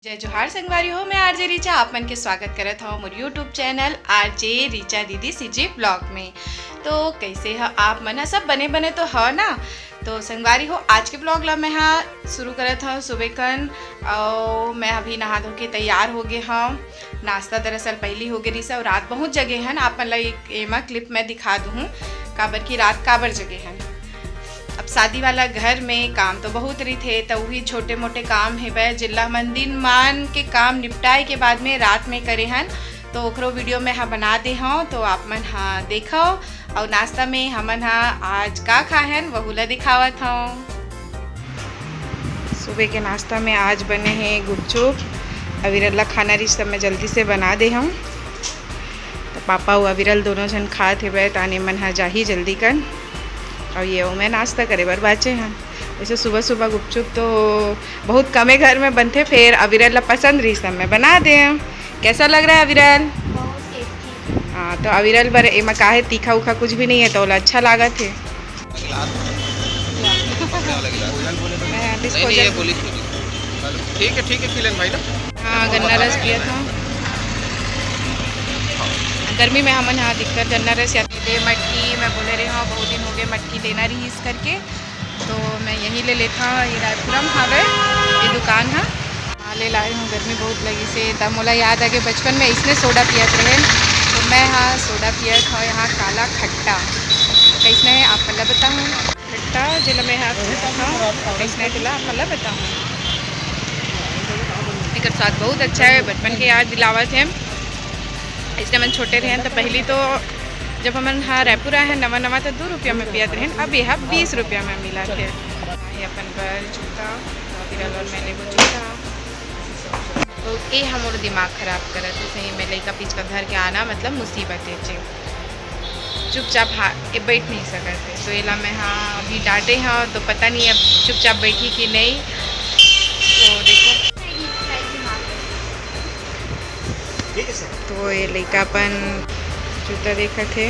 जय जोहार संगवारी हो। मैं आरजे रीचा आप मन के स्वागत करत हूँ मोर यूट्यूब चैनल आरजे रीचा दीदी सीजे ब्लॉग में। तो कैसे है आप मन सब बने बने तो है ना। तो संगवारी हो आज के ब्लॉग ला मैं शुरू करत हूँ सुबह कन। और मैं अभी नहा धो के तैयार हो गए हूँ। नाश्ता दरअसल पहली हो गई रही और रात बहुत जगह है। आप मन ला एक एमा क्लिप मैं दिखा दूँ काबर की रात काबर जगह है। अब शादी वाला घर में काम तो बहुत रही थे, तो वही छोटे मोटे काम है वह जिला मन दिन मान के काम निपटाए के बाद में रात में करे हन। तो ओकरो वीडियो में हाँ बना दे हूँ तो आप मन हाँ देखो। और नाश्ता में हमन हाँ आज का खाहन वह ला दिखावत हूँ। सुबह के नाश्ता में आज बने हैं गुपचुप। अविरल ला खाना रही सब मैं जल्दी से बना दे हूँ। तो पापा और अविरल दोनों जन खात है वह ताने मन हाँ जाही जल्दी कर। और ये मैं नाश्ता करे बर बाचे हैं। वैसे सुबह सुबह गुपचुप तो बहुत कमे घर में बनते, फिर अविरल ला पसंद रही सब मैं बना दे। कैसा लग रहा है अविरल? हाँ तो अविरल बर एमा का है तीखा उखा कुछ भी नहीं है तो अच्छा लागत है। ठीक है खिलन भाई ना। हाँ गन्ना रस पिया था। गर्मी में हमन यहाँ दिक्कत गन्ना रस या दे मटकी मैं बोले रही हूँ बहुत दिन हो गए मटकी लेना रही इस करके। तो मैं यहीं ले लेता हूँ। ये रायपुरम हावे ये दुकान है। हाँ ले लाए हूँ। गर्मी बहुत लगी से तब मोला याद आ गया बचपन में इसने सोडा पियत रहे। तो मैं हाँ सोडा पियत हूँ यहाँ काला खट्टा। कैसने है आप मतलब बताऊँ खट्टा जिला में हाँ कैसने जिला आप मतलब बताऊँ। इसका स्वाद बहुत अच्छा है। बचपन के याद दिलावत है। इसलिए मन छोटे रहे तो पहली तो जब हमन हाँ रायपुर आए हैं नवा तो 2 रुपया में पियत रहे। अब यह 20 रुपया में मिला थे। ये अपन पर जूता विरल और मैंने वो जूता तो ये हमारा दिमाग ख़राब करा तो सही में लड़का पीछ का घर के आना मतलब मुसीबत है। चुपचाप हाँ ये बैठ नहीं सकते तो ये ला मैं हाँ अभी डांटे हाँ तो पता नहीं अब चुपचाप बैठी कि नहीं। तो देखो तो ये लड़का अपन जूता देखा थे।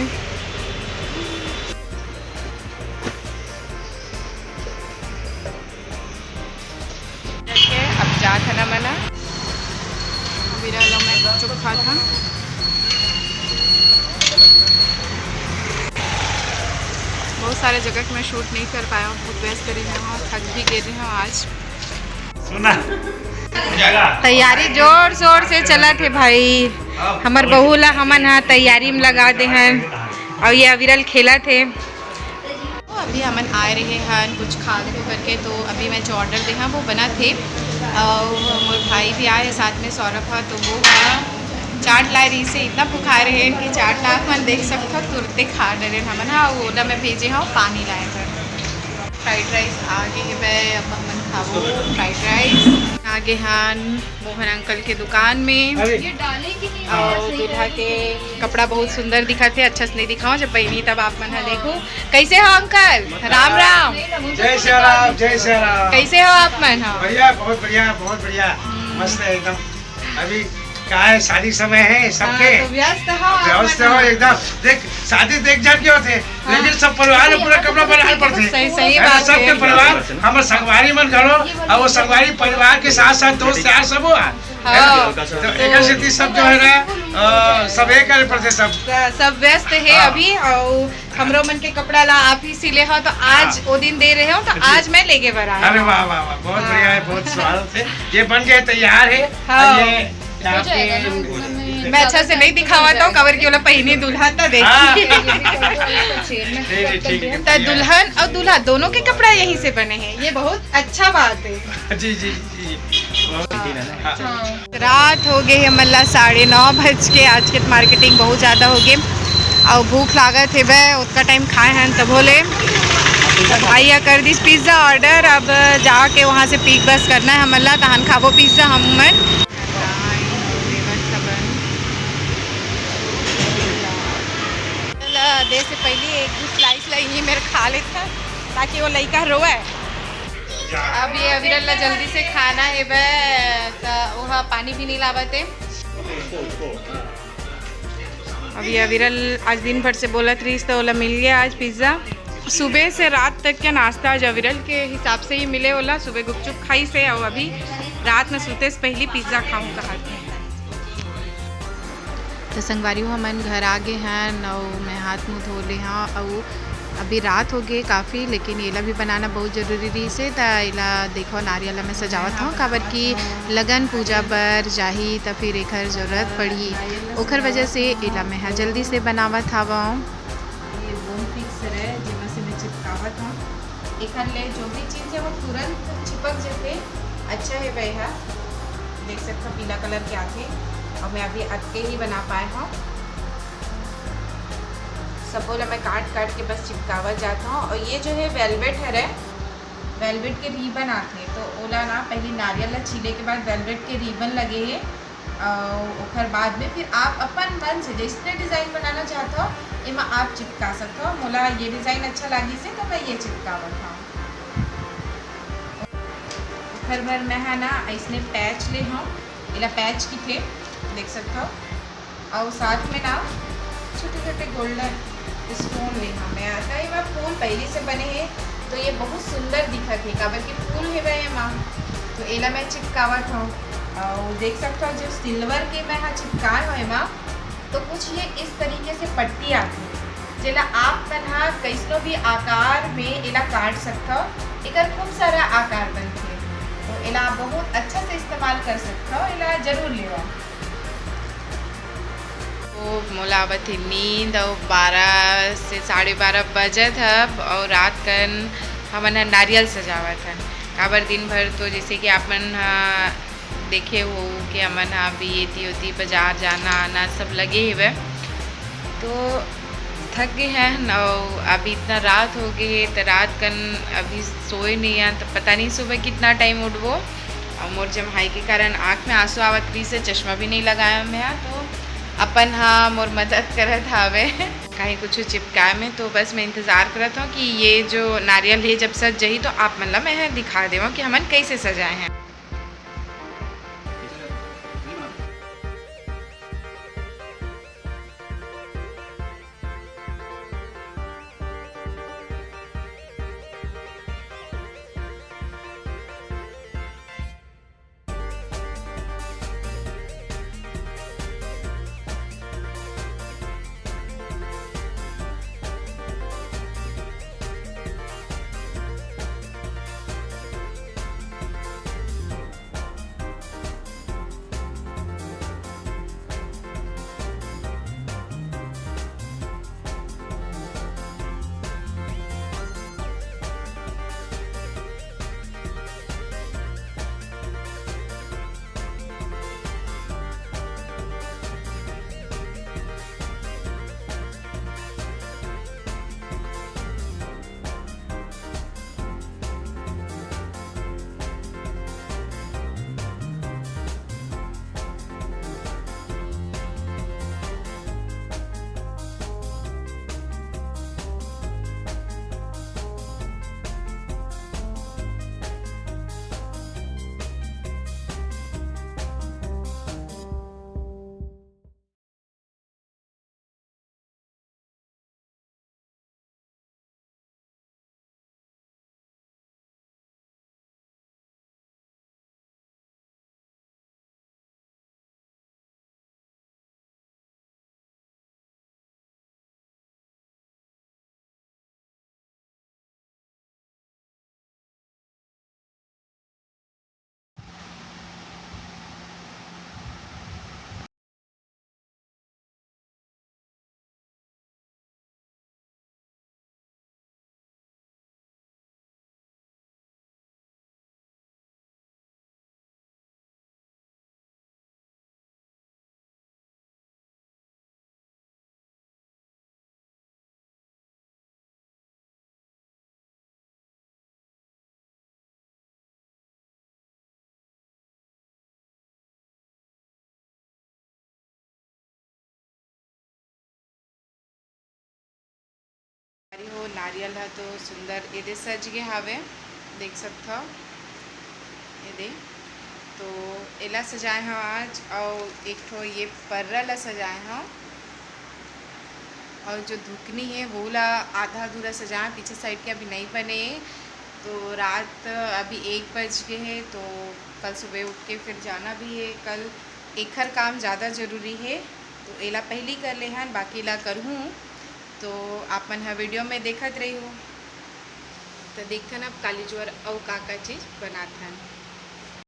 अब जा था ना मना विरल मैं गुपचुप खा था। बहुत सारे जगह मैं शूट नहीं कर पाया हूँ। बहुत व्यस्त करी हूँ थक भी गए हूँ आज। सुना तैयारी जोर शोर से चला थे भाई। हमार बहू ला हमन हाँ तैयारी में लगा दे हन। और ये अविरल खेला थे। तो अभी हमन आए रहे हैं कुछ खा दे करके। तो अभी मैं जो ऑर्डर दे वो बना थे। और मोर भाई भी आए साथ में सौरभ था तो वो चाट ला रही से इतना भुखा रहे हैं कि चाट ला मन देख सकता तुरंत खा डरे हमन। हाँ ओला में भेजे हाँ पानी लाए थे। फ्राइड राइस आगे है अब हमन खाओ फ्राइड राइस आगे हाँ मोहन अंकल के दुकान में। और दूल्हा के कपड़ा बहुत सुंदर दिखा थे। अच्छा से नहीं दिखाओ जब पहनी तब आप मन देखो। कैसे हो अंकल? राम राम। जय श्री राम जय श्री राम। कैसे हो आप मन? बढ़िया बहुत बढ़िया मस्त है एकदम। अभी क्या है शादी समय है सबके तो व्यस्त हो एकदम। देख शादी देख जान क्यों थे लेकिन सब परिवार में पूरा कपड़ा बनाए पड़ते। सही बात सबके परिवार हमारे संगवारी मन घरो और वो संगवारी परिवार के साथ साथ दोस्त यार सब हुआ। तो एक सब जो है ना सब एक करे पड़ते सब व्यस्त है अभी। और हमरो मन के कपड़ा ला आप ही सिले हो तो आज वो दिन दे रहे हो तो आज मैं लेके बरा। अरे वाह वाह वाह बहुत बढ़िया है बहुत स्वागत है। ये बन गए तैयार है। ये मैं अच्छा से नहीं दिखावाता हूँ कवर की वाला पहनी दुल्हन तो देखिए। तो दुल्हन और दूल्हा दोनों के कपड़ा यहीं से बने हैं। ये बहुत अच्छा बात है। जी जी जी। रात हो गई है मतलब 9:30 बज के। आज के मार्केटिंग बहुत ज़्यादा हो गई और भूख लागत है वह उतना टाइम खाए हैं तब बोले भैया कर दी पिज़्ज़ा ऑर्डर। अब जाके वहाँ से पिक बस करना है हमला तहन खाबो पिज़्ज़ा हम दे से पहले एक स्लाइस लाई मेरे खा लेता ताकि वो लड़का रोए। अब ये अविरल ला जल्दी से खाना है तो वहाँ पानी भी नहीं लावते। अब ये अविरल आज दिन भर से बोलत रही तो ओला मिल गया आज पिज़्ज़ा। सुबह से रात तक का नाश्ता आज अविरल के हिसाब से ही मिले। ओला सुबह गुपचुप खाई से और अभी रात में सोते से पहले पिज़्ज़ा खाऊँ कहा थे। तो संगवारी हमन घर आ गए हैं और मैं हाथ मुँह धो ले हाँ और अभी रात हो गई काफ़ी, लेकिन एला भी बनाना बहुत ज़रूरी रही से तो एला देखो नारियल में सजावत हूँ काबर की लगन पूजा बर जाही तो फिर एकर ज़रूरत पड़ी, ओखर वजह से एला मैं जल्दी से बनावत हवा। ये बोन फिक्स है जिसमें से मैं चिपकावत हूँ, एकर ले जो भी चीज़ है वो तुरंत चिपक जाते अच्छा है वह देख सकते पीला कलर के आते और मैं अभी अटके ही बना पाए हूँ। सबोला मैं काट के बस चिपकावा जाता हूँ। और ये जो है वेलवेट है, वेलवेट के रिबन आते तो ओला ना पहले नारियल ला छीले के बाद वेलवेट के रिबन लगे है और बाद में फिर आप अपन मन से जिसने डिज़ाइन बनाना चाहते हो इमा आप चिपका सकते हो। मोला ये डिज़ाइन अच्छा लगी से तो मैं ये चिपकावत हूँ। फिर भर मैं है ना इसने पैच ले हूँ, इला पैच की थे देख सकते हो और साथ में ना छोटे छोटे गोल्डन स्टोन ले हाँ मैं आता है वह फूल पहले से बने हैं तो ये बहुत सुंदर दिखत है काबर के फूल है वह माँ तो एला मैं चिपकावत हूँ। और देख सकते हो जो सिल्वर के मैं हाँ चिपकाए हुए माँ तो कुछ ये इस तरीके से पट्टी आती है जेला आप मन हाँ कैसनो भी आकार में एला काट सकते हो, एकर खूब सारा आकार बनते तो एला आप बहुत अच्छा से इस्तेमाल कर सकते हो, एला जरूर लेवा। तो मोला आवत थी नींद और 12 से 12:30 बजत है और रात कन हमन नारियल सजावत है काबर दिन भर तो जैसे कि आप मन देखे हो कि हमन अभी ये बाजार जाना आना सब लगे हुए तो थक गए हैं और अभी इतना रात हो गई है तो रात कन अभी सोए नहीं है तो पता नहीं सुबह कितना टाइम उठबो और मोर जमहाई के कारण आँख में आंसू आवत रही से चश्मा भी नहीं लगाया मैं तो अपन हाँ मोर मदद करत हावे कहीं कुछ चिपकाए में तो बस मैं इंतज़ार करत हूँ कि ये जो नारियल है जब सज जाही तो आप मतलब मैं दिखा देवा कि हमन कैसे सजाए हैं। हो नारियल है तो सुंदर ये सज गए हावे देख सकते हो ये दे तो एला सजाए हैं आज और एक तो ये पर्रा ला सजाए हैं और जो धुकनी है वो ला आधा अधूरा सजाए पीछे साइड के अभी नहीं बने तो रात अभी 1 बज गए है, तो कल सुबह उठ के फिर जाना भी है। कल एखर काम ज़्यादा ज़रूरी है, तो एला पहली कर ले हन, बाकी ला करहूँ। तो आप मन वीडियो में देखत रही हो, तो देखन अब काली जोर और का चीज़ बनात हन।